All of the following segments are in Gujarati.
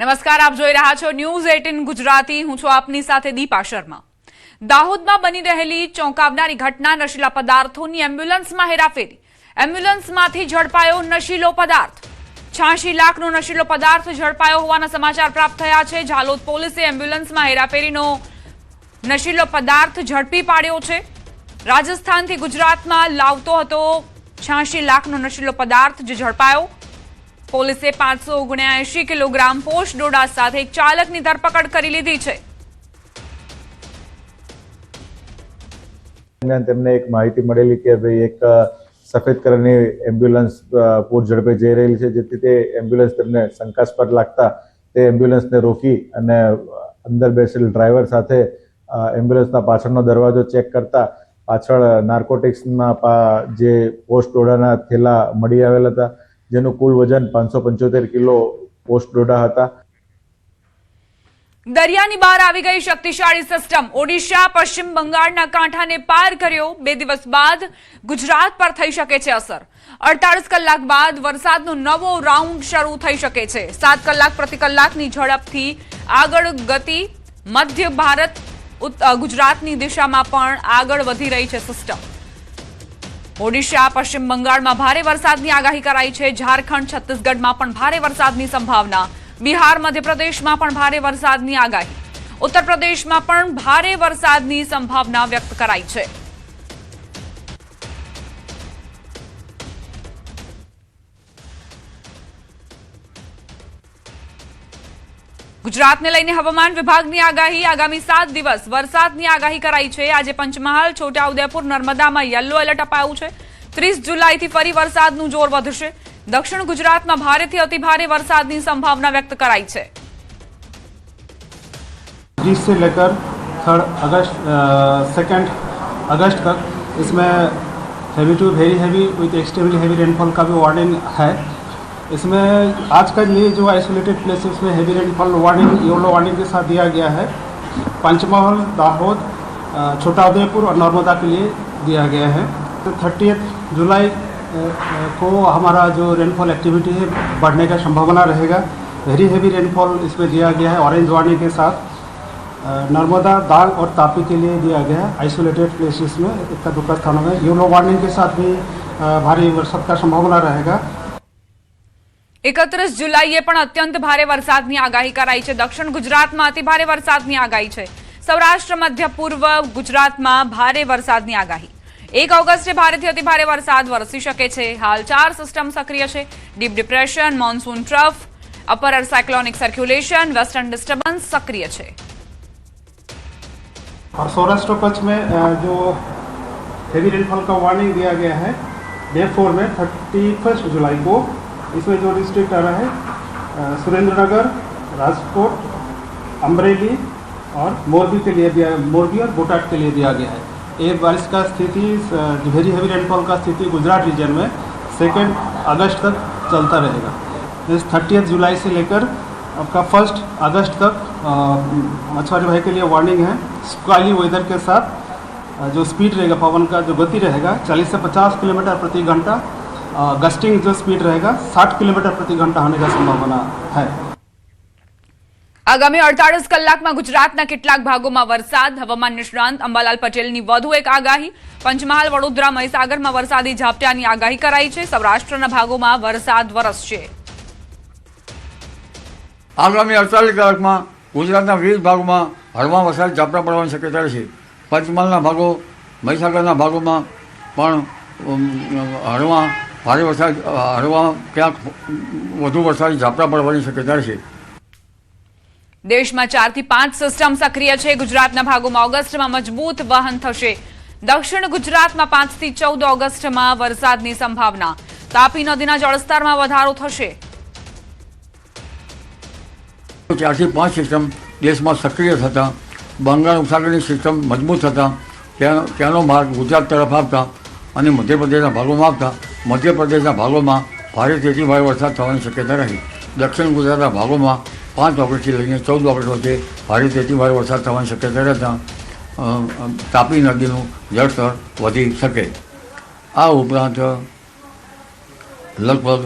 નમસ્કાર, આપ જોઈ રહ્યા છો ન્યૂઝ 18 ગુજરાતી. હું છું આપની સાથે દીપા શર્મા. દાહોદમાં બની રહેલી ચોંકાવનારી ઘટના, નશીલા પદાર્થોની એમ્બ્યુલન્સમાં હેરાફેરી. એમ્બ્યુલન્સમાંથી ઝડપાયો નશીલો પદાર્થ. 86 લાખનો નશીલો પદાર્થ ઝડપાયો હોવાના સમાચાર પ્રાપ્ત થયા છે. ઝાલોદ પોલીસે એમ્બ્યુલન્સમાં હેરાફેરીનો નશીલો પદાર્થ ઝડપી પાડ્યો છે. રાજસ્થાનથી ગુજરાતમાં લાવતો હતો 86 લાખનો નશીલો પદાર્થ જે ઝડપાયો. પોલીસે 579 કિલોગ્રામ પોષ ડોડા સાથે એક ચાલકની ધરપકડ કરી લીધી છે. તેમને એક માહિતી મળેલી કે ભાઈ એક સફેદ કલરની એમ્બ્યુલન્સ પૂર ઝડપે જઈ રહેલી છે, જેથી તે એમ્બ્યુલન્સ તેમને શંકાસ્પદ લાગતા તે એમ્બ્યુલન્સને રોકી અને અંદર બેસેલ ડ્રાઈવર સાથે એમ્બ્યુલન્સના પાછળનો દરવાજો ચેક કરતા પાછળ નાર્કોટિક્સના જે પોસ્ટ ડોડાના થેલા મળી આવેલ હતા, જેનું કુલ વજન 575 કિલો પોસ્ટ ડોડા હતા. દરિયાની બહાર આવી ગઈ શક્તિશાળી સિસ્ટમ. ઓડિશા પશ્ચિમ બંગાળના કાંઠાને પાર કર્યો. 2 દિવસ બાદ ગુજરાત પર થઈ શકે છે અસર. 48 કલાક બાદ વરસાદનો નવો રાઉન્ડ શરૂ થઈ શકે છે. 7 કલાક પ્રતિ કલાકની ઝડપથી આગળ ગતિ. મધ્ય ભારત ગુજરાતની દિશામાં પણ આગળ વધી રહી છે સિસ્ટમ. ઓડિશા પશ્ચિમ બંગાળમાં ભારે વરસાદની આગાહી કરાઈ છે. ઝારખંડ છત્તીસગઢમાં પણ ભારે વરસાદની સંભાવના. બિહાર મધ્યપ્રદેશમાં પણ ભારે વરસાદની આગાહી. ઉત્તર પ્રદેશમાં પણ ભારે વરસાદની સંભાવના વ્યક્ત કરાઈ છે. ગુજરાતને લઈને હવામાન વિભાગની આગાહી. આગામી 7 દિવસ વરસાદની આગાહી કરાઈ છે. આજે પંચમહાલ, છોટાઉદેપુર, નર્મદામાં યલો એલર્ટ અપાયું છે. 30 જુલાઈથી ફરી વરસાદનું જોર વધશે. દક્ષિણ ગુજરાતમાં ભારેથી અતિભારે વરસાદની સંભાવના વ્યક્ત કરાઈ છે. 20 से लेकर 2 अगस्त तक इसमें heavy to very heavy with extremely heavy rainfall का भी वार्निंग है. इसमें आज का लिए जो आइसोलेटेड प्लेसेस में heavy rainfall warning yellow warning के साथ दिया गया है. पंचमहल, दाहोद, छोटाउदेपुर और नर्मदा के लिए दिया गया है. तो 30 जुलाई को हमारा जो रेनफॉल एक्टिविटी है बढ़ने का संभावना रहेगा. वेरी हैवी रेनफॉल इसमें दिया गया है ऑरेंज वार्निंग के साथ. नर्मदा, दाल और तापी के लिए दिया गया है आइसोलेटेड प्लेसेस में, इक्का दुक्का स्थानों में येलो वार्निंग के साथ भी भारी वर्षा का संभावना रहेगा. 31 જુલાઈએ પણ અત્યંત ભારે વરસાદની આગાહી કરાઈ છે. દક્ષિણ ગુજરાતમાં અતિ ભારે વરસાદની આગાહી છે. સૌરાષ્ટ્ર, મધ્ય પૂર્વ ગુજરાતમાં ભારે વરસાદની આગાહી. 1 ઓગસ્ટે ભારેથી અતિ ભારે વરસાદ વરસી શકે છે. હાલ 4 સિસ્ટમ સક્રિય છે. Deep depression, monsoon trough, upper air cyclonic circulation, western disturbance सक्रिय છે. और सौराष्ट्र कच्छ में जो हेवी रेनफॉल का वार्निंग दिया गया है डे 4 में 31 जुलाई को. इसमें जो डिस्ट्रिक्ट आ रहा है सुरेंद्रनगर, राजकोट, अमरेली और मोरबी के लिए दिया, मोरबी और बोटाड के लिए दिया गया है. ये बारिश का स्थिति वेरी हैवी रेनफॉल का स्थिति गुजरात रीजन में 2 अगस्त तक चलता रहेगा. इस 30 जुलाई से लेकर आपका 1 अगस्त तक मछुआरे भाई के लिए वार्निंग है. स्क्वाली वेदर के साथ जो स्पीड रहेगा पवन का, जो गति रहेगा 40 से 50 किलोमीटर प्रति घंटा. गस्टिंग जो स्पीड रहेगा 60 किलोमीटर प्रति घंटा होने का संभावना है. આગામી 48 કલાકમાં ગુજરાતના કેટલાક ભાગોમાં વરસાદ. હવામાન નિષ્ણાંત અંબાલાલ પટેલની વધુ એક આગાહી. પંચમહાલ, વડોદરા, મહીસાગરમાં વરસાદી ઝાપટાની આગાહી કરાઈ છે. સૌરાષ્ટ્રના ભાગોમાં વરસાદ વરસશે. આગામી 48 કલાકમાં ગુજરાતના વિવિધ ભાગોમાં હળવા વરસાદ ઝાપટા પડવાની શક્યતા છે. પંચમહાલના ભાગો, મહીસાગરના ભાગોમાં પણ હળવા ભારે વરસાદ, હળવા ક્યાંક વધુ વરસાદી ઝાપટા પડવાની શક્યતા છે. દેશમાં 4 થી 5 સિસ્ટમ સક્રિય છે. ગુજરાતના ભાગોમાં ઓગસ્ટમાં મજબૂત વહન થશે. દક્ષિણ ગુજરાતમાં 5 થી 14 ઓગસ્ટમાં વરસાદની સંભાવના. તાપી નદીના જળસ્તરમાં વધારો થશે. 4 થી 5 સિસ્ટમ દેશમાં સક્રિય થતા બંગાળ ઉપસાગરની સિસ્ટમ મજબૂત થતા ત્યાંનો માર્ગ ગુજરાત તરફ આવતા અને મધ્યપ્રદેશના ભાગોમાં આવતા મધ્યપ્રદેશના ભાગોમાં ભારેથી અતિ ભારે વરસાદ થવાની શક્યતા રહી. દક્ષિણ ગુજરાતના ભાગોમાં 5 ઓગસ્ટથી લઈને 14 ઓગસ્ટ વચ્ચે ભારેથી અતિ ભારે વરસાદ થવાની શક્યતા રહેતા તાપી નદીનું જળસ્તર વધી શકે. આ ઉપરાંત લગભગ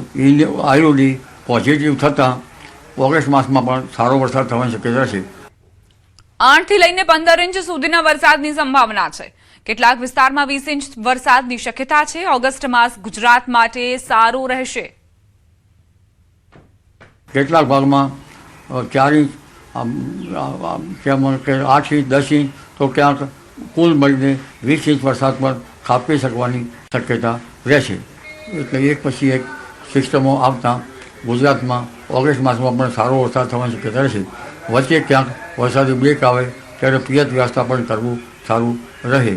આઈઓડી પોઝિટિવ થતાં ઓગસ્ટ માસમાં પણ સારો વરસાદ થવાની શક્યતા છે. 8 થી લઈને 15 ઇંચ સુધીના વરસાદની સંભાવના છે. કેટલાક વિસ્તારમાં 20 ઇંચ વરસાદની શક્યતા છે. ઓગસ્ટ માસ ગુજરાત માટે સારો રહેશે. કેટલાક ભાગમાં 4 ઇંચ, 8 ઇંચ, 10 ઇંચ, તો ક્યાંક કુલ મળીને 20 ઇંચ વરસાદ પર ખાબકી શકવાની શક્યતા રહેશે. એટલે એક પછી એક સિસ્ટમો આવતા ગુજરાતમાં ઓગસ્ટ માસમાં પણ સારો વરસાદ થવાની શક્યતા રહેશે. વચ્ચે ક્યાંક વરસાદી બ્રેક આવે ત્યારે પિયત વ્યવસ્થા પણ કરવું સારું રહે.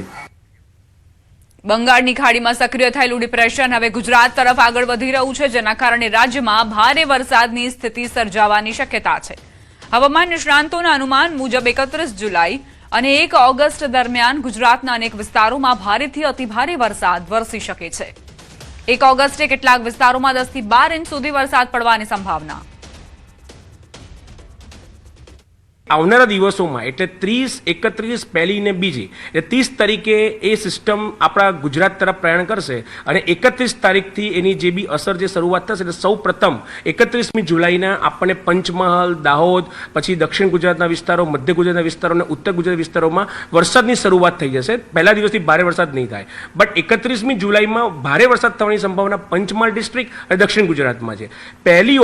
બંગાળની ખાડીમાં સક્રિય થયેલું ડિપ્રેશન હવે ગુજરાત તરફ આગળ વધી રહ્યું છે, જેના કારણે રાજ્યમાં ભારે વરસાદની સ્થિતિ સર્જાવાની શક્યતા છે. હવામાન નિષ્ણાંતોના અનુમાન મુજબ 31 જુલાઈ અને 1 ઓગસ્ટ દરમિયાન ગુજરાતના અનેક વિસ્તારોમાં ભારેથી અતિભારે વરસાદ વરસી શકે છે. 1 ઓગસ્ટે કેટલાક વિસ્તારોમાં 10 થી 12 ઇંચ સુધી વરસાદ પડવાની સંભાવના. આવનારા દિવસોમાં એટલે 30, 31, પહેલી ને બીજી એટલે 30 તારીખે એ સિસ્ટમ આપણા ગુજરાત તરફ પ્રયાણ કરશે અને 31 તારીખથી એની જે બી અસર જે શરૂઆત થશે એટલે સૌ પ્રથમ 31મી જુલાઈના આપણને પંચમહાલ, દાહોદ, પછી દક્ષિણ ગુજરાતના વિસ્તારો, મધ્ય ગુજરાતના વિસ્તારો અને ઉત્તર ગુજરાત વિસ્તારોમાં વરસાદની શરૂઆત થઈ જશે. પહેલા દિવસથી ભારે વરસાદ નહીં થાય, બટ 31મી જુલાઈમાં ભારે વરસાદ થવાની સંભાવના પંચમહાલ ડિસ્ટ્રિક્ટ અને દક્ષિણ ગુજરાતમાં છે. 1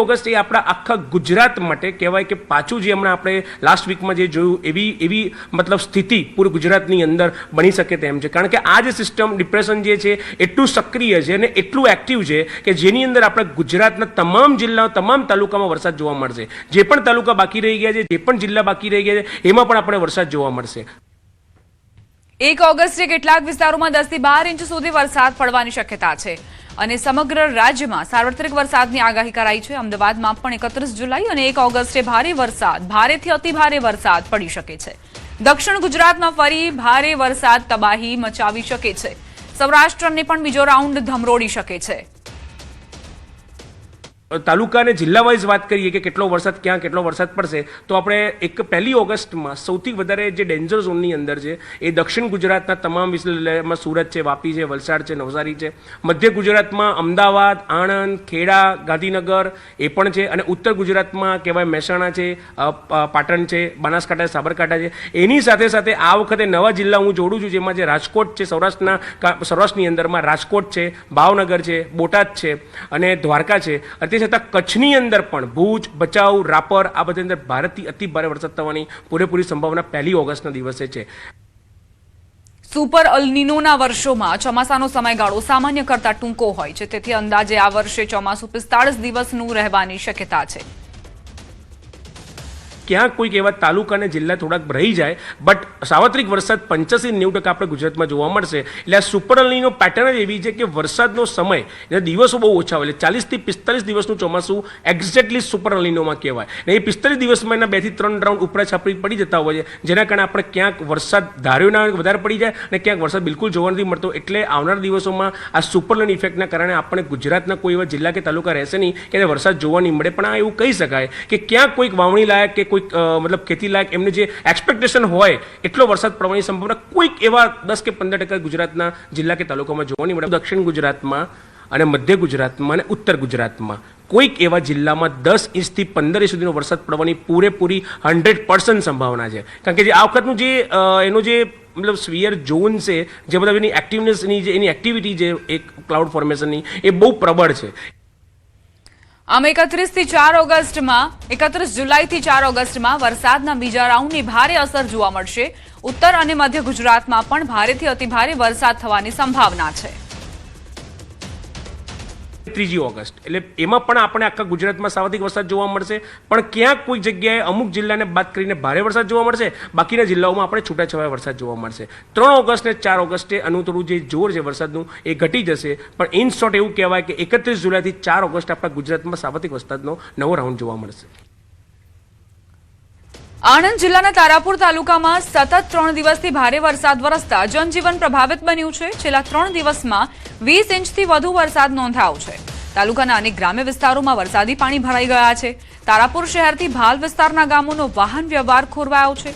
ઓગસ્ટ એ આપણા આખા ગુજરાત માટે કહેવાય કે પાછું જે આપણે લાસ્ટ વીકમાં જે જોયું એવી મતલબ સ્થિતિ પૂરી ગુજરાતની અંદર બની શકે તેમ છે. કારણ કે આ જે સિસ્ટમ ડિપ્રેશન જે છે એટલું સક્રિય છે અને એટલું એક્ટિવ છે કે જેની અંદર આપણે ગુજરાતના તમામ જિલ્લાઓ, તમામ તાલુકામાં વરસાદ જોવા મળશે. જે પણ તાલુકા બાકી રહી ગયા છે, જે પણ જિલ્લા બાકી રહી ગયા છે, એમાં પણ આપણે વરસાદ જોવા મળશે. 1 ઓગસ્ટે કેટલાક વિસ્તારોમાં 10 થી 12 ઇંચ સુધી વરસાદ પડવાની શક્યતા છે અને સમગ્ર રાજ્યમાં સાર્વત્રિક વરસાદની આગાહી કરાઈ છે. અમદાવાદમાં પણ 31 જુલાઈ અને 1 ઓગસ્ટે ભારેથી અતિભારે વરસાદ પડી શકે છે. દક્ષિણ ગુજરાતમાં ફરી ભારે વરસાદ તબાહી મચાવી શકે છે. સૌરાષ્ટ્રને પણ બીજો રાઉન્ડ ધમરોડી શકે છે. તાલુકા અને જિલ્લા વાઇઝ વાત કરીએ કે કેટલો વરસાદ ક્યાં કેટલો વરસાદ પડશે તો આપણે 1 ઓગસ્ટમાં સૌથી વધારે જે ડેન્જર ઝોનની અંદર છે એ દક્ષિણ ગુજરાતના તમામ વિસ્તારમાં સુરત છે, વાપી છે, વલસાડ છે, નવસારી છે. મધ્ય ગુજરાતમાં અમદાવાદ, આણંદ, ખેડા, ગાંધીનગર એ પણ છે અને ઉત્તર ગુજરાતમાં કહેવાય મહેસાણા છે, પાટણ છે, બનાસકાંઠા, સાબરકાંઠા છે. એની સાથે સાથે આ વખતે નવા જિલ્લા હું જોડું છું, જેમાં જે રાજકોટ છે, સૌરાષ્ટ્રની અંદરમાં રાજકોટ છે, ભાવનગર છે, બોટાદ છે અને દ્વારકા છે. છતાં કચ્છની અંદર પણ ભુજ, ભચાઉ, રાપર આ બધા અંદર ભારેથી અતિ ભારે વરસાદ થવાની પૂરેપૂરી સંભાવના 1 ઓગસ્ટના દિવસે છે. સુપર અલ્નિનોના વર્ષોમાં ચોમાસાનો સમયગાળો સામાન્ય કરતા ટૂંકો હોય છે, તેથી અંદાજે આ વર્ષે ચોમાસું 45 દિવસનું રહેવાની શક્યતા છે. ક્યાંક કોઈક એવા તાલુકા અને જિલ્લા થોડાક રહી જાય, બટ સાર્વત્રિક વરસાદ 85-90% આપણે ગુજરાતમાં જોવા મળશે. એટલે આ સુપર અલ્નિનો પેટર્ન જ એવી છે કે વરસાદનો સમય એટલે દિવસો બહુ ઓછા હોય, એટલે 40 થી 45 દિવસનું ચોમાસું એક્ઝેક્ટલી સુપર અલ્નિનોમાં કહેવાય. ને એ 45 દિવસમાં એના 2 થી 3 રાઉન્ડ ઉપરા છાપરી પડી જતા હોય છે, જેના કારણે આપણે ક્યાંક વરસાદ ધાર્યો ના વધારે પડી જાય અને ક્યાંક વરસાદ બિલકુલ જોવા નથી મળતો. એટલે આવનારા દિવસોમાં આ સુપર અલ્નિનો ઇફેક્ટના કારણે આપણે ગુજરાતના કોઈ એવા જિલ્લા કે તાલુકા રહેશે નહીં કે વરસાદ જોવા નહીં મળે. પણ આ એવું કહી શકાય કે ક્યાંક કોઈક વાવણી લાયક કે કોઈક મતલબ ખેતી લાયક એમને જે એક્સપેક્ટેશન હોય એટલો વરસાદ પડવાની સંભાવના કોઈક એવા 10 કે 15% ગુજરાતના જિલ્લા કે તાલુકામાં જોવા નહીં મળે. દક્ષિણ ગુજરાતમાં અને મધ્ય ગુજરાતમાં અને ઉત્તર ગુજરાતમાં કોઈક એવા જિલ્લામાં 10 ઇંચથી 15 ઇંચ સુધીનો વરસાદ પડવાની પૂરેપૂરી 100% સંભાવના છે. કારણ કે જે આ વખતનું જે એનો જે મતલબ સ્ફિયર ઝોન છે, જે બધા એની એક્ટિવનેસની જે એની એક્ટિવિટી જે એક ક્લાઉડ ફોર્મેશનની એ બહુ પ્રબળ છે. આમ 31 જુલાઈથી 4 ઓગસ્ટમાં વરસાદના બીજા રાઉન્ડની ભારે અસર જોવા મળશે. ઉત્તર અને મધ્ય ગુજરાતમાં પણ ભારેથી અતિભારે વરસાદ થવાની સંભાવના છે. 3 ઓગસ્ટ એટલે એમાં પણ આપણે આખા ગુજરાતમાં સાર્વત્રિક વરસાદ જોવા મળશે, પણ ક્યાંક કોઈ જગ્યાએ અમુક જિલ્લાને બાદ કરીને ભારે વરસાદ જોવા મળશે, બાકીના જિલ્લાઓમાં આપણે છૂટાછવાયા વરસાદ જોવા મળશે. 3 ઓગસ્ટ ને 4 ઓગસ્ટે આનું થોડું જે જોર છે વરસાદનું એ ઘટી જશે, પણ ઇન શોર્ટ એવું કહેવાય કે 31 જુલાઈથી 4 ઓગસ્ટ આપણા ગુજરાતમાં સાર્વત્રિક વરસાદનો નવો રાઉન્ડ જોવા મળશે. આણંદ જિલ્લાના તારાપુર તાલુકામાં સતત 3 દિવસથી ભારે વરસાદ વરસતા જનજીવન પ્રભાવિત બન્યું છે. છેલ્લા 3 દિવસમાં 20 ઇંચથી વધુ વરસાદ નોંધાયો છે. તાલુકાના અનેક ગ્રામ્ય વિસ્તારોમાં વરસાદી પાણી ભરાઈ ગયા છે. તારાપુર શહેરથી ભાલ વિસ્તારના ગામોનો વાહન વ્યવહાર ખોરવાયો છે.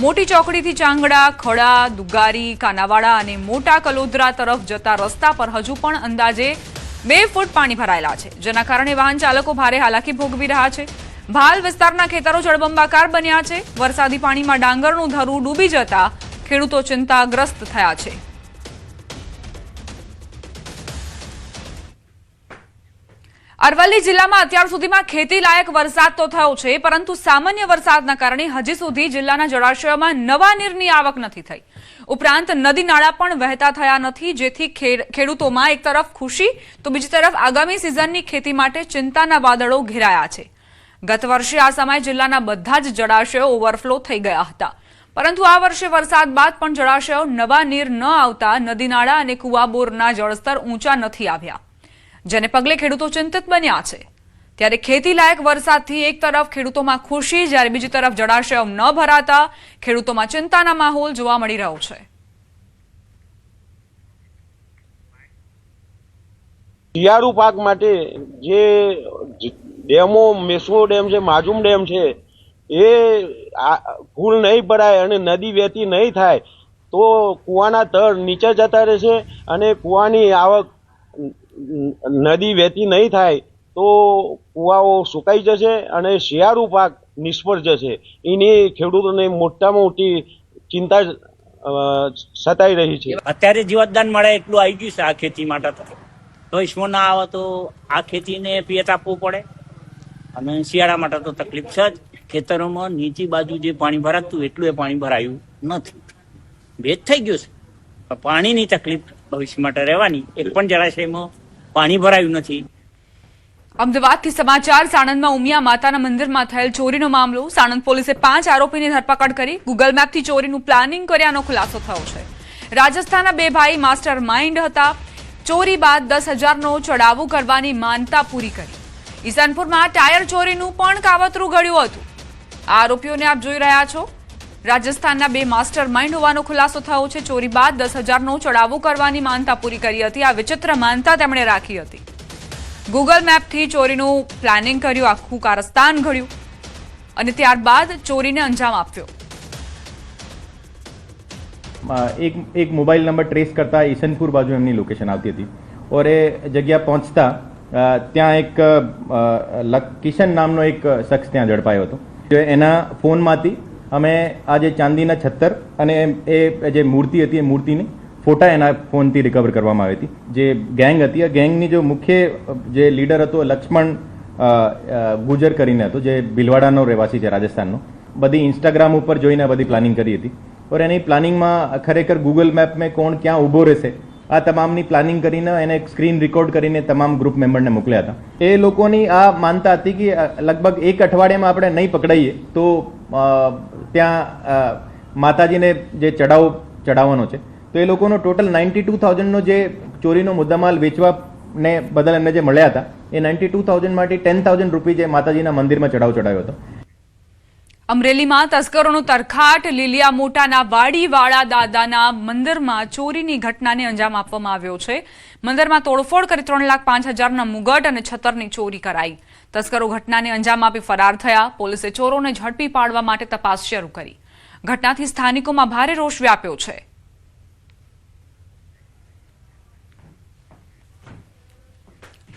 મોટી ચોકડીથી ચાંગડા, ખડા, દુગારી, કાનાવાડા અને મોટા કલોદરા તરફ જતા રસ્તા પર હજુ પણ અંદાજે 2 ફૂટ પાણી ભરાયેલા છે, જેના કારણે વાહન ચાલકો ભારે હાલાકી ભોગવી રહ્યા છે. ભાલ વિસ્તારના ખેતરો જળબંબાકાર બન્યા છે. વરસાદી પાણીમાં ડાંગરનું ધરું ડૂબી જતા ખેડૂતો ચિંતાગ્રસ્ત થયા છે. અરવલ્લી જિલ્લામાં અત્યાર સુધીમાં ખેતી લાયક વરસાદ તો થયો છે, પરંતુ સામાન્ય વરસાદના કારણે હજી સુધી જિલ્લાના જળાશયોમાં નવા નીરની આવક નથી થઈ. ઉપરાંત નદી નાળા પણ વહેતા થયા નથી, જેથી ખેડૂતોમાં એક તરફ ખુશી તો બીજી તરફ આગામી સિઝનની ખેતી માટે ચિંતાના વાદળો ઘેરાયા છે. ગત વર્ષે આ સમયે જિલ્લાના બધા જ જળાશયો ઓવરફ્લો થઈ ગયા હતા, પરંતુ આ વર્ષે વરસાદ બાદ પણ જળાશયો નવા નીર ન આવતા નદી નાળા અને કુવા બોરના જળસ્તર ઊંચા નથી આવ્યા, જેને પગલે ખેડૂતો ચિંતિત બન્યા છે. ત્યારે ખેતી લાયક વરસાદથી એક તરફ ખેડૂતોમાં ખુશી, જ્યારે બીજી તરફ જળાશયો ન ભરાતા ખેડૂતોમાં ચિંતાના માહોલ જોવા મળી રહ્યો છે. શિયાળુ પાક માટે જે ડેમો મેસવો ડેમ છે, માજુમ ડેમ છે, એ ફૂલ નહીં ભરાય અને નદી વહેતી નહીં થાય તો કૂવાના તળ નીચે જતા રહેશે અને કૂવાની આવક નદી વહેતી નહીં થાય તો કૂવાઓ સુકાઈ જશે અને શિયાળુ પાક નિષ્ફળ જશે. એની ખેડૂતોને મોટામાં મોટી ચિંતા સતાઈ રહી છે. અત્યારે જીવતદાન મળે એટલું આવી ગયું છે આ ખેતી માટે, તો ઈસમો ના આવે તો આ ખેતીને પિયત આપવું પડે અને શિયાળા માટે તો તકલીફ છે જ. ખેતરોમાં નીચી બાજુ જે પાણી ભરાતું એટલું એ પાણી ભરાયું નથી, ભેજ થઈ ગયું છે. પાણીની તકલીફ ભવિષ્ય માટે રહેવાની. એક પણ જળાશયમાં પાણી ભરાયું નથી. અમદાવાદથી સમાચાર. સાણંદમાં ઉમિયા માતાના મંદિરમાં થયેલ ચોરીનો મામલો. સાણંદ પોલીસે 5 આરોપીની ધરપકડ કરી. ગૂગલ મેપથી ચોરીનું પ્લાનિંગ કર્યાનો ખુલાસો થયો છે. રાજસ્થાનના 2 ભાઈ માસ્ટર માઇન્ડ હતા. ચોરી બાદ 10,000નો ચડાવો કરવાની માનતા પૂરી કરી. ઈશાનપુરમાં ટાયર ચોરીનું પણ કાવતરું ઘડ્યું હતું. આ આરોપીઓને આપ જોઈ રહ્યા છો. રાજસ્થાનના 2 માસ્ટર માઇન્ડ હોવાનો ખુલાસો થયો છે. ચોરી બાદ 10,000નો ચડાવો કરવાની માનતા પૂરી કરી હતી. આ વિચિત્ર માનતા તેમણે રાખી હતી. ગૂગલ મેપથી ચોરીનું પ્લાનિંગ કર્યું, આખું કારસ્તાન ઘડ્યું અને ત્યારબાદ ચોરીને અંજામ આપ્યો. एक मोबाइल नंबर ट्रेस करता ईशनपुर बाजू एमनी लोकेशन आती थी और એ જગ્યા પહોંચતા ત્યાં એક કિશન નામનો એક શખ્સ ત્યાં ઝડપાયો હતો. એના ફોનમાંથી અમે આ જે ચાંદીના છત્તર અને એ જે મૂર્તિ હતી એ મૂર્તિની ફોટા એના ફોનથી રિકવર કરવામાં આવી હતી. જે ગેંગ હતી, આ ગેંગની જો મુખ્ય જે લીડર હતો લક્ષ્મણ ગુજર કરીને હતો, જે ભીલવાડાનો રહેવાસી છે રાજસ્થાનનો. બધી ઇન્સ્ટાગ્રામ ઉપર જોઈને બધી પ્લાનિંગ કરી હતી और એની પ્લાનિંગમાં ખરેખર ગૂગલ મેપ મેં કોણ ક્યાં ઊભો રહેશે આ તમામની પ્લાનિંગ કરીને એને સ્ક્રીન રેકોર્ડ કરીને તમામ ગ્રુપ મેમ્બરને મોકલ્યા હતા. એ લોકોની આ માનતા હતી કે લગભગ 1 અઠવાડિયામાં આપણે નહીં પકડાઈએ તો ત્યાં માતાજીને જે ચડાવવાનો છે તો એ લોકોનો ટોટલ 92,000નો જે ચોરીનો મુદ્દામાલ વેચવાને બદલ એમને જે મળ્યા હતા એ 92,000 માંથી 10,000 રૂપિયા જે માતાજીના મંદિરમાં ચડાવ્યો હતો. અમરેલીમાં તસ્કરોનો તરખાટ. લીલિયા મોટાના વાડીવાળા દાદાના મંદિરમાં ચોરીની ઘટનાને અંજામ આપવામાં આવ્યો છે. મંદિરમાં તોડફોડ કરી 3,05,000ના મુગટ અને છતરની ચોરી કરાઈ. તસ્કરો ઘટનાને અંજામ આપી ફરાર થયા. પોલીસે ચોરોને ઝડપી પાડવા માટે તપાસ શરૂ કરી. ઘટનાથી સ્થાનિકોમાં ભારે રોષ વ્યાપ્યો છે.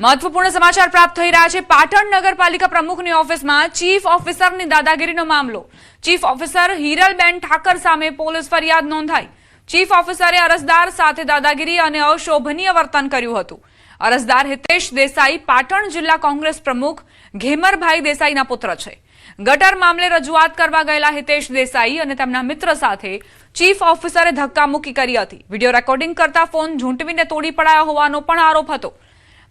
મહત્વપૂર્ણ સમાચાર પ્રાપ્ત થઈ રહ્યા છે. પાટણ નગરપાલિકા પ્રમુખની ઓફિસમાં ચીફ ઓફિસરની દાદાગીરીનો મામલો. ચીફ ઓફિસર હિરલબેન ઠાકર સામે પોલીસ ફરિયાદ નોંધાઈ. ચીફ ઓફિસરે અરજદાર સાથે દાદાગીરી અને અશોભનીય વર્તન કર્યું હતું. અરજદાર હિતેશ દેસાઈ પાટણ જિલ્લા કોંગ્રેસ પ્રમુખ ઘેમરભાઈ દેસાઈના પુત્ર છે. ગટર મામલે રજૂઆત કરવા ગયેલા હિતેશ દેસાઈ અને તેમના મિત્ર સાથે ચીફ ઓફિસરે ધક્કામુક્કી કરી હતી. વિડીયો રેકોર્ડિંગ કરતા ફોન ઝૂંટવીને તોડી પડાયા હોવાનો પણ આરોપ હતો.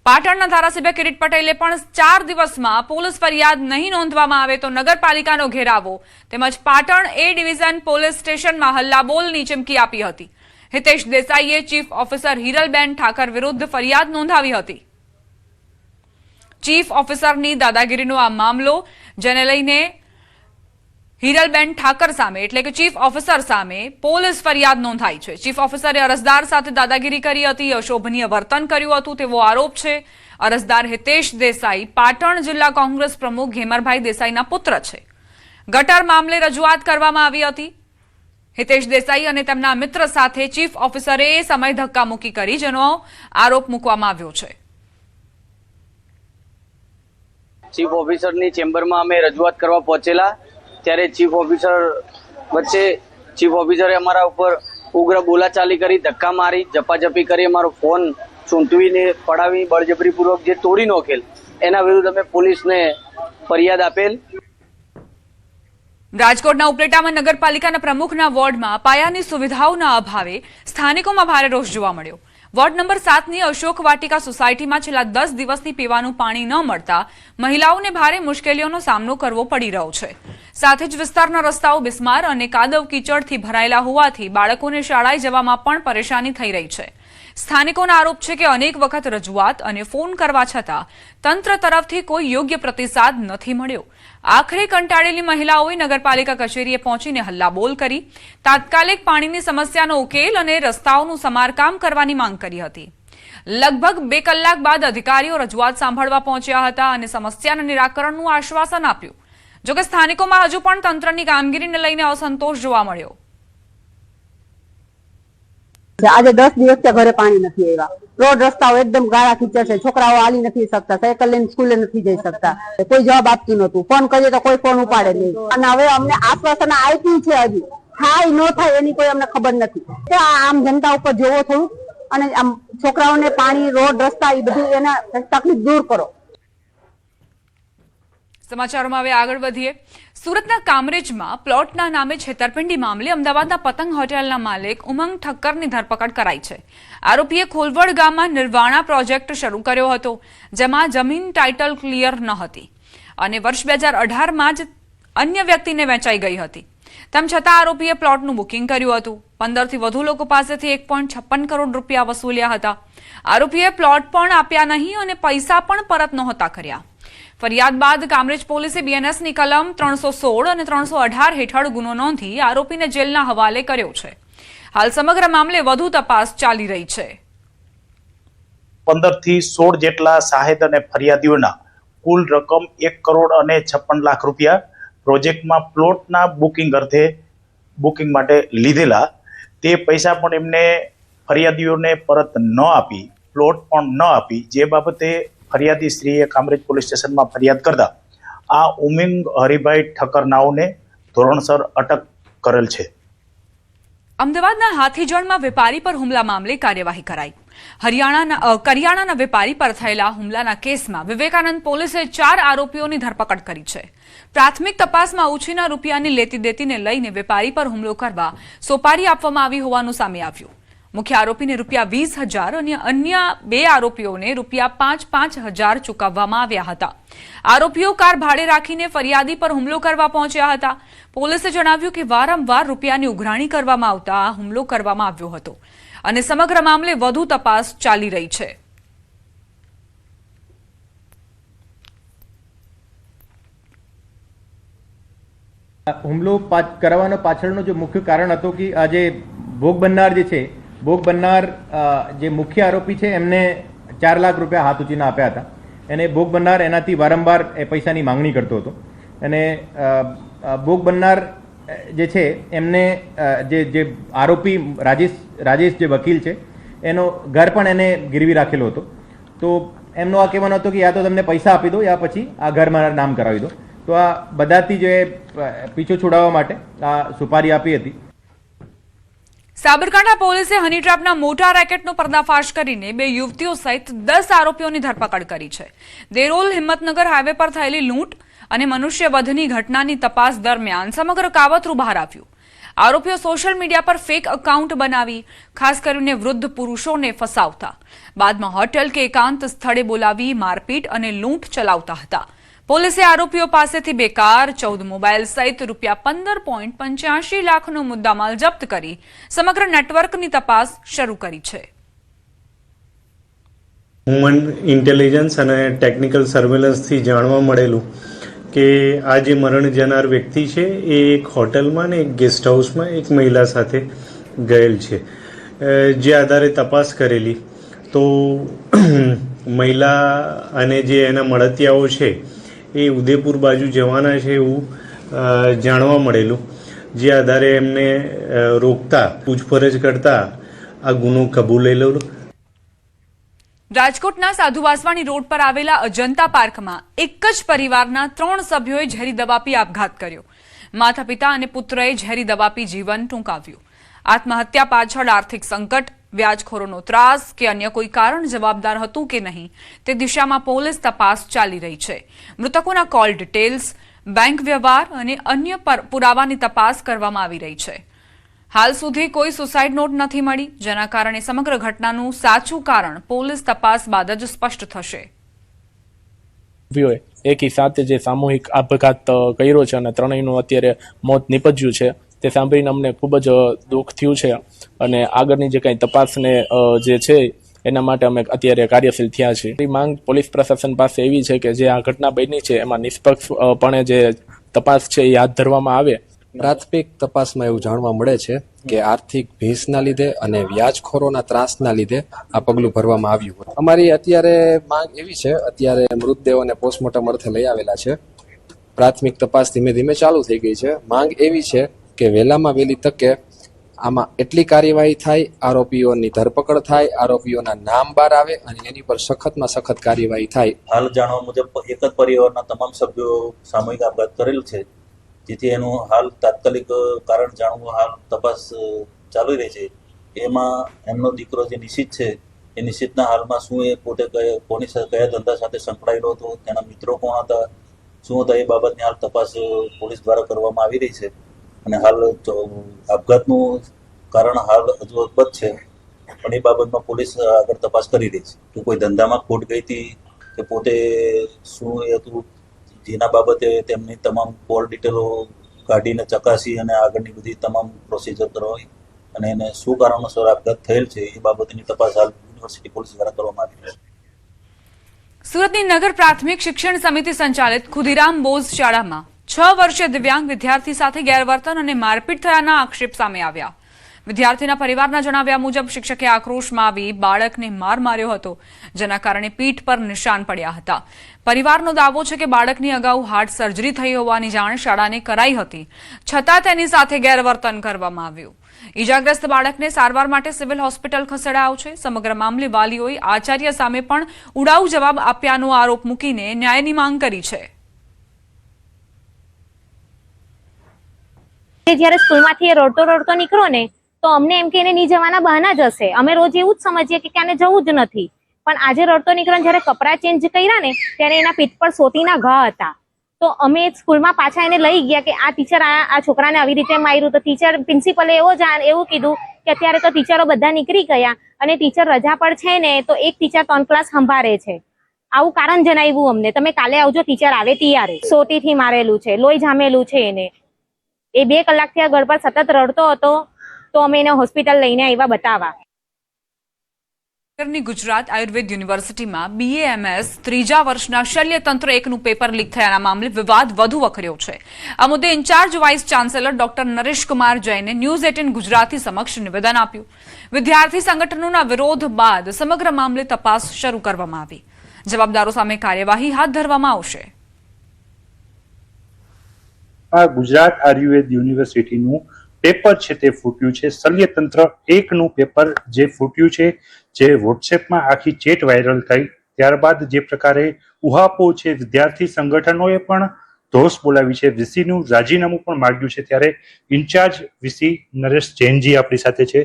પાટણના ધારાસભ્ય કિરીટ પટેલે પણ 4 દિવસમાં પોલીસ ફરિયાદ નહીં નોંધવામાં આવે તો નગરપાલિકાનો ઘેરાવો તેમજ પાટણ એ ડિવિઝન પોલીસ સ્ટેશનમાં હલ્લાબોલની ચીમકી આપી હતી. હિતેશ દેસાઈએ ચીફ ઓફિસર હિરલબેન ઠાકર વિરુદ્ધ ફરિયાદ નોંધાવી હતી. ચીફ ઓફિસરની દાદાગીરીનો આ મામલો, જેને લઈને હિરલબેન ઠાકર સામે એટલે કે ચીફ ઓફિસર સામે પોલીસ ફરિયાદ નોંધાઈ છે. ચીફ ઓફિસરે અરજદાર સાથે દાદાગીરી કરી હતી, અશોભનીય વર્તન કર્યું હતું તેવો આરોપ છે. અરજદાર હિતેશ દેસાઈ પાટણ જિલ્લા કોંગ્રેસ પ્રમુખ ઘેમરભાઈ દેસાઈના પુત્ર છે. ગટર મામલે રજૂઆત કરવામાં આવી હતી. હિતેશ દેસાઈ અને તેમના મિત્ર સાથે ચીફ ઓફિસરે એ સમય ધક્કામુક્કી કરી જેનો આરોપ મૂકવામાં આવ્યો છે. ચીફ ઓફિસરની ચેમ્બરમાં અમે રજૂઆત કરવા પહોંચેલા ત્યારે ચીફ ઓફિસરે અમારા ઉપર ઉગ્ર બોલાચાલી કરી, ધક્કા મારી, ઝપાઝપી કરી, અમારો ફોન ચૂંટવીને પડાવી બળજબરીપૂર્વક જે તોડી નાખેલ, એના વિરુદ્ધ અમે પોલીસને ફરિયાદ આપેલ. રાજકોટના ઉપલેટામાં નગરપાલિકાના પ્રમુખના વોર્ડમાં પાયાની સુવિધાઓના અભાવે સ્થાનિકોમાં ભારે રોષ જોવા મળ્યો. વોર્ડ નંબર 7ની અશોક વાટિકા સોસાયટીમાં છેલ્લા 10 દિવસથી પીવાનું પાણી ન મળતા મહિલાઓને ભારે મુશ્કેલીઓનો સામનો કરવો પડી રહ્યો છે. સાથે જ વિસ્તારના રસ્તાઓ બિસ્માર અને કાદવ કીચડથી ભરાયેલા હોવાથી બાળકોને શાળાએ જવામાં પણ પરેશાની થઈ રહી છે. સ્થાનિકોનો આરોપ છે કે અનેક વખત રજૂઆત અને ફોન કરવા છતાં તંત્ર તરફથી કોઈ યોગ્ય પ્રતિસાદ નથી મળ્યો. આખરે કંટાળેલી મહિલાઓએ નગરપાલિકા કચેરીએ પહોંચીને હલ્લાબોલ કરી તાત્કાલિક પાણીની સમસ્યાનો ઉકેલ અને રસ્તાઓનું સમારકામ કરવાની માંગ કરી હતી. લગભગ 2 કલાક બાદ અધિકારીઓ રજૂઆત સાંભળવા પહોંચ્યા હતા અને સમસ્યાના નિરાકરણનું આશ્વાસન આપ્યું. જોકે સ્થાનિકોમાં હજુ પણ તંત્રની કામગીરીને લઈને અસંતોષ જોવા મળ્યો. આજે 10 દિવસથી ઘરે પાણી નથી આવ્યા. રોડ રસ્તાઓ એકદમ ગાળા કીચડ છે. છોકરાઓ હાલી નથી શકતા, સાયકલ લઈને સ્કૂલે નથી જઈ શકતા. કોઈ જવાબ આપતું નતું. ફોન કરીએ તો કોઈ ફોન ઉપાડે નહીં. અને હવે અમને આશ્વાસન આપ્યું છે, હજી થાય ન થાય એની કોઈ અમને ખબર નથી. આમ જનતા ઉપર જોવો થોડું અને આમ છોકરાઓને પાણી, રોડ રસ્તા એ બધું એના તકલીફ દૂર કરો. સમાચારોમાં હવે આગળ વધીએ. સુરતના કામરેજમાં પ્લોટના નામે છેતરપિંડી મામલે અમદાવાદના પતંગ હોટેલના માલિક ઉમંગ ઠક્કરની ધરપકડ કરાઈ છે. આરોપીએ ખોલવડ ગામમાં નિર્વાણા પ્રોજેક્ટ શરૂ કર્યો હતો, જેમાં જમીન ટાઇટલ ક્લિયર ન હતી અને વર્ષ 2018માં જ અન્ય વ્યક્તિને વેચાઈ ગઈ હતી. તેમ છતાં આરોપીએ પ્લોટનું બુકિંગ કર્યું હતું. 15થી વધુ લોકો પાસેથી 1.56 કરોડ રૂપિયા વસૂલ્યા હતા. આરોપીએ પ્લોટ પણ આપ્યા નહીં અને પૈસા પણ પરત નહોતા કર્યા. ફરિયાદ બાદ કામરેજ પોલીસે બીએનએસની કલમ 316 અને 318 હેઠળ ગુનો નોંધી આરોપીને જેલના હવાલે કર્યો છે. હાલ સમગ્ર મામલે વધુ તપાસ ચાલી રહી છે. 15 થી 16 જેટલા સાહેદ અને ફરિયાદીઓના કુલ રકમ 1 કરોડ અને 56 લાખ રૂપિયા પ્રોજેક્ટમાં પ્લોટના બુકિંગ માટે લીધેલા. તે પૈસા પણ એમને ફરિયાદીઓને પરત ન આપી, પ્લોટ પણ ન આપી, જે બાબતે ફરિયાદી શ્રીએ કામરેજ પોલીસ સ્ટેશનમાં ફરિયાદ કરતા આ ઉમિંગ હરિભાઈ ઠક્કર નાઓને ધોરણસર અટક કરેલ છે. અમદાવાદના હાથીજણમાં વેપારી પર હુમલા મામલે કાર્યવાહી કરાઈ. કરિયાણાના વેપારી પર થયેલા હુમલાના કેસમાં વિવેકાનંદ પોલીસે 4 આરોપીઓની ધરપકડ કરી છે. પ્રાથમિક તપાસમાં ઉછીના રૂપિયાની લેતી દેતીને લઈને વેપારી પર હુમલો કરવા સોપારી આપવામાં આવી હોવાનું સામે આવ્યું. મુખ્ય આરોપીને રૂપિયા 20,000 અને અન્ય 2 આરોપીઓને રૂપિયા 5,000 ચૂકવવામાં આવ્યા હતા. આરોપીઓ કાર ભાડે રાખીને ફરિયાદી પર હુમલો કરવા પહોંચ્યા હતા. પોલીસે જણાવ્યું કે વારંવાર રૂપિયાની ઉઘરાણી કરવામાં આવતા આ હુમલો કરવામાં આવ્યો હતો અને સમગ્ર મામલે વધુ તપાસ ચાલી રહી છે. હુમલો કરવાનો પાછળનો જે મુખ્ય કારણ હતો કે આ જે ભોગ બનનાર જે છે, ભોગ બનનાર જે મુખ્ય આરોપી છે એમને 4 લાખ રૂપિયા હાથ ઉંચીના આપ્યા હતા. અને ભોગ બનનાર એનાથી વારંવાર એ પૈસાની માંગણી કરતો હતો. અને ભોગ બનનાર જે છે એમને જે આરોપી રાજેશ જે વકીલ છે એનો ઘર પણ એને ગીરવી રાખેલો હતો. તો એમનો આ કહેવાનો હતો કે યા તો તમને પૈસા આપી દો યા પછી આ ઘર મારા નામ કરાવી દો. તો આ બધાથી જે પીછો છોડાવવા માટે આ સુપારી આપી હતી. સાબરકાંઠા પોલીસે હની ટ્રેપના મોટા રેકેટનો પર્દાફાશ કરીને 2 યુવતીઓ સહિત 10 આરોપીઓની ધરપકડ કરી છે. દેરોલ હિંમતનગર હાઈવે પર થયેલી લૂંટ અને મનુષ્યવધની ઘટનાની તપાસ દરમિયાન સમગ્ર કાવતરું બહાર આવ્યું. આરોપીઓ સોશિયલ મીડિયા પર ફેક એકાઉન્ટ બનાવી ખાસ કરીને વૃદ્ધ પુરુષોને ફસાવતા, બાદમાં હોટેલ કે એકાંત સ્થળે બોલાવી મારપીટ અને લૂંટ ચલાવતા હતા. પોલીસે આરોપીઓ પાસેથી 2 કાર, 14 મોબાઈલ સહિત રૂપિયા 15.85 લાખનો મુદ્દામાલ જપ્ત કરી સમગ્ર નેટવર્કની તપાસ શરૂ કરી છે. હ્યુમન ઇન્ટેલિજન્સ અને ટેકનિકલ સર્વેલન્સથી જાણવા મળેલું કે આ જે મરણ જનાર વ્યક્તિ છે એ એક હોટલમાં ને એક ગેસ્ટ હાઉસમાં એક મહિલા સાથે ગયેલ છે. જે આધારે તપાસ કરેલી તો મહિલા અને જે એના મળતિયાઓ છે એ ઉદયપુર બાજુ જવાના છે એવું જાણવા મળેલું. જે આધારે એમને રોકતા પૂછપરછ કરતા આ ગુનો કબૂલેલો. રાજકોટના સાધુ વાસવાણી રોડ પર આવેલા અજંતા પાર્કમાં એક જ પરિવારના 3 સભ્યોએ ઝેરી દવા પી આપઘાત કર્યો. માતા પિતા અને પુત્રએ ઝેરી દવા પી જીવન ટૂંકાવ્યું. આત્મહત્યા પાછળ આર્થિક સંકટ, વ્યાજખોરોનો ત્રાસ કે અન્ય કોઈ કારણ જવાબદાર હતું કે નહીં તે દિશામાં પોલીસ તપાસ ચાલી રહી છે. મૃતકોના કોલ ડિટેલ્સ, બેંક વ્યવહાર અને અન્ય પુરાવાની તપાસ કરવામાં આવી રહી છે. હાલ સુધી કોઈ સુસાઇડ નોટ નથી મળી, જેના કારણે સમગ્ર ઘટનાનું સાચું કારણ પોલીસ તપાસ બાદ જ સ્પષ્ટ થશે. એકી સાથે જે સામૂહિક આપઘાત કર્યો છે અને ત્રણેયનું અત્યારે મોત નીપજ્યું છે તે સાંભળીને અમને ખૂબ જ દુઃખ થયું છે અને આગળની જે કંઈ તપાસને જે છે એના માટે અમે અત્યારે કાર્યશીલ થયા છીએ. એ માંગ પોલીસ પ્રશાસન પાસે એવી છે કે જે આ ઘટના બની છે એમાં નિષ્પક્ષપણે જે તપાસ છે એ હાથ ધરવામાં આવે. પ્રાથમિક તપાસમાં એવું જાણવા મળે છે કે આર્થિક ભેંસના લીધે અને વ્યાજખોરોના ત્રાસના લીધે આ પગલું ભરવામાં આવ્યું. અમારી અત્યારે માંગ એવી છે, અત્યારે મૃતદેહોને પોસ્ટમોર્ટમ અર્થે લઈ આવેલા છે. પ્રાથમિક તપાસ ધીમે ધીમે ચાલુ થઈ ગઈ છે. માંગ એવી છે કે વહેલામાં વહેલી તકે આમાં એટલી કાર્યવાહી થાય, આરોપીઓની ધરપકડ થાય, આરોપીઓના નામ બહાર આવે અને એની પર સખતમાં સખત કાર્યવાહી થાય. હાલ જાણવા મુજબ એક જ પરિવારના તમામ સભ્યો સામૂહિક આપઘાત કરેલ છે, જેથી એનું હાલ તાત્કાલિક કારણ જાણવું હાલ તપાસ ચાલી રહી છે. એમાં એમનો દીકરો જે નિશિત છે એ નિશિતના હાલમાં શું એ પોતે કોની કયા ધંધા સાથે સંકળાયેલો હતો, તેના મિત્રો કોણ હતા, શું હતા, એ બાબતની હાલ તપાસ પોલીસ દ્વારા કરવામાં આવી રહી છે. અને હાલ આપઘાતનું કારણ હાલ હજુ અકબંધ છે, પણ એ બાબતમાં પોલીસ આગળ તપાસ કરી રહી છે કે કોઈ ધંધામાં ખોટ ગઈ હતી કે પોતે શું એ હતું, જેના બાબતે તેમની તમામ કોલ ડિટેલો કાઢીને ચકાસી અને આગળની બધી તમામ પ્રોસિજર કરવી અને એને શું કારણોસર આપઘાત થયેલ છે એ બાબતની તપાસ હાલ યુનિવર્સિટી પોલીસ દ્વારા કરવામાં આવી છે. સુરતની નગર પ્રાથમિક શિક્ષણ સમિતિ સંચાલિત ખુદીરામ બોઝ શાળામાં 6 વર્ષીય દિવ્યાંગ વિદ્યાર્થી સાથે ગેરવર્તન અને મારપીટ થયાના આક્ષેપ સામે આવ્યા. વિદ્યાર્થીના પરિવારના જણાવ્યા મુજબ શિક્ષકે આક્રોશમાં આવી બાળકને માર માર્યો હતો, જેના કારણે પીઠ પર નિશાન પડ્યા હતા. પરિવારનો દાવો છે કે બાળકની અગાઉ હાર્ટ સર્જરી થઈ હોવાની જાણ શાળાને કરાઈ હતી, છતાં તેની સાથે ગેરવર્તન કરવામાં આવ્યું. ઈજાગ્રસ્ત બાળકને સારવાર માટે સિવિલ હોસ્પિટલ ખસેડાયો છે. સમગ્ર મામલે વાલીઓએ આચાર્ય સામે પણ ઉડાઉ જવાબ આપ્યાનો આરોપ મૂકીને ન્યાયની માંગ કરી છે. જ્યારે સ્કૂલમાંથી રડતો નીકળો ને તો અમને એમ કે એને નહીં જવાના બહાના જ હશે. અમે રોજ એવું જ સમજીએ કે આને જવું જ નથી, પણ આજે રડતો નીકળ્યો જ્યારે કપડાં ચેન્જ કર્યા ને ત્યારે એના પીઠ પર સોટીના ઘા હતા. તો અમે સ્કૂલમાં પાછા એને લઈ ગયા કે આ ટીચર આ છોકરાને આવી રીતે માર્યું. તો ટીચર પ્રિન્સિપલે એવું કીધું કે અત્યારે તો ટીચરો બધા નીકળી ગયા અને ટીચર રજા પર છે ને તો એક ટીચર 3 ક્લાસ સંભાળે છે. આવું કારણ જણાવ્યું અમને. તમે કાલે આવજો, ટીચર આવે ત્યારે. સોટીથી મારેલું છે, લોહી જામેલું છે એને. એ 2 કલાકથી આ ગળ પર સતત રડતો હતો, તો અમે એને હોસ્પિટલ લઈને આવ્યા બતાવવા. ગુજરાત આયુર્વેદ યુનિવર્સિટીમાં BAMS 3જા વર્ષના શલ્યતંત્ર 1નું પેપર લીક થયાના મામલે વિવાદ વધુ વકર્યો છે. આ મુદ્દે in-charge vice chancellor doctor Naresh Kumar જૈને ન્યૂઝ 18 ગુજરાતી સમક્ષ નિવેદન આપ્યું. વિદ્યાર્થી સંગઠનોના વિરોધ બાદ સમગ્ર મામલે તપાસ શરૂ કરવામાં આવી. જવાબદારો સામે કાર્યવાહી હાથ ધરવામાં આવશે. આ ગુજરાત આયુર્વેદ યુનિવર્સિટીનું પેપર છે તે ફૂટ્યું છે. શલ્યતંત્ર 1નું પેપર જે ફૂટ્યું છે, જે વોટ્સએપમાં આખી ચેટ વાયરલ થઈ ત્યારબાદ જે પ્રકારે ઉહાપો છે, વિદ્યાર્થી સંગઠનોએ પણ ધોષ બોલાવી છે, વીસીનું રાજીનામું પણ માંગ્યું છે. ત્યારે ઇન્ચાર્જ વીસી નરેશ જૈનજી આપણી સાથે છે.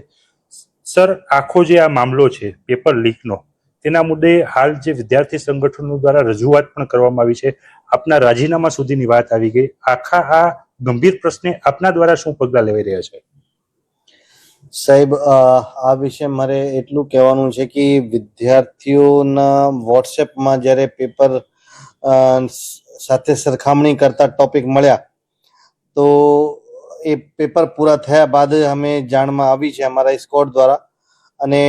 સર, આખો જે આ મામલો છે પેપર લીકનો, તેના મુદ્દે હાલ જે વિદ્યાર્થી સંગઠનો દ્વારા રજૂઆત પણ કરવામાં આવી છે, આપના રાજીનામા સુધીની વાત આવી ગઈ. આખા આ ગંભીર પ્રશ્ને આપના દ્વારા શું પગલાં લેવાઈ રહ્યા છે? સાહેબ, આ વિશે મારે એટલું કહેવાનું છે કે વિદ્યાર્થીઓના વોટ્સએપમાં જ્યારે પેપર સાથે સરખામણી કરતા ટોપિક મળ્યા તો એ પેપર પૂરા થયા બાદ અમે જાણમાં આવી છે અમારા સ્કોડ દ્વારા, અને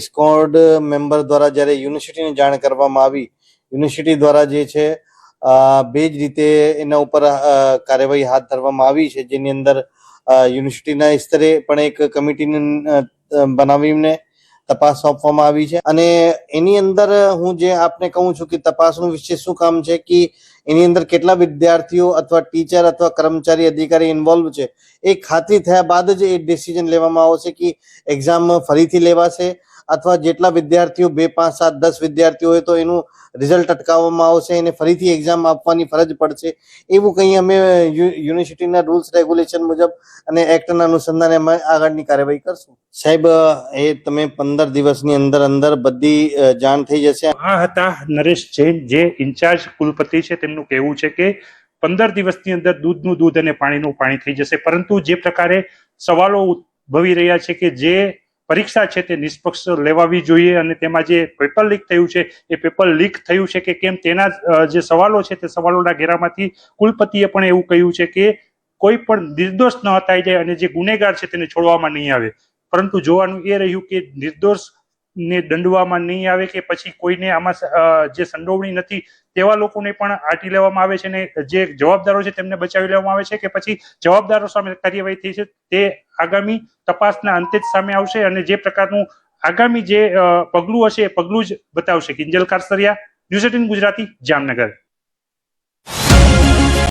સ્કોડ મેમ્બર દ્વારા જ્યારે યુનિવર્સિટીને જાણ કરવામાં આવી, યુનિવર્સિટી દ્વારા જે છે 2 જ રીતે એના ઉપર કાર્યવાહી હાથ ધરવામાં આવી છે, જેની અંદર યુનિવર્સિટીના સ્તરે પણ એક કમિટીને બનાવીને તપાસ સોંપવામાં આવી છે. અને એની અંદર હું જે આપને કહું છું કે તપાસનું વિશે શું કામ છે કે એની અંદર કેટલા વિદ્યાર્થીઓ અથવા ટીચર અથવા કર્મચારી અધિકારી ઇન્વોલ્વ છે એ ખાતરી થયા બાદ જ એ ડિસિઝન લેવામાં આવશે કે એક્ઝામ ફરીથી લેવાશે અથવા જેટલા વિદ્યાર્થીઓ 2, 5, 7, 10 વિદ્યાર્થીઓ હોય તો એનું રિઝલ્ટ અટકાવવામાં આવશે, એને ફરીથી એક્ઝામ આપવાની ફરજ પડશે. એવું કંઈ અમે યુનિવર્સિટીના રૂલ્સ રેગ્યુલેશન મુજબ અને એક્ટના અનુસંધાને અમે આગળની કાર્યવાહી કરશું. સાહેબ, એ તમે 15 દિવસની અંદર બધી જાણ થઈ જશે. આ હતા નરેશ જૈન, જે ઇન્ચાર્જ કુલપતિ છે. તેમનું કહેવું છે કે 15 દિવસની અંદર દૂધનું દૂધ અને પાણીનું પાણી થઈ જશે. પરંતુ જે પ્રકારે સવાલો ઉદ્ભવી રહ્યા છે કે જે પરીક્ષા છે તે નિષ્પક્ષ લેવાવી જોઈએ અને તેમાં જે પેપર લીક થયું છે એ પેપર લીક થયું છે કે કેમ, તેના જે સવાલો છે તે સવાલોના ઘેરામાંથી કુલપતિએ પણ એવું કહ્યું છે કે કોઈ પણ નિર્દોષ ન હટાઈ જાય અને જે ગુનેગાર છે તેને છોડવામાં નહીં આવે. પરંતુ જોવાનું એ રહ્યું કે નિર્દોષ ને દંડવામાં નહીં આવે કે પછી કોઈને આમાં જે સંડોવણી નથી તેવા લોકોને પણ આટી લેવામાં આવે છે અને જે જવાબદારો છે તેમને બચાવી લેવામાં આવે છે કે પછી જવાબદારો સામે કાર્યવાહી થઈ છે તે આગામી તપાસના અંતે જ સામે આવશે અને જે પ્રકારનું આગામી જે પગલું હશે એ પગલું જ બતાવશે. કિંજલ કારસરિયા, ન્યૂઝ 18 ગુજરાતી, જામનગર.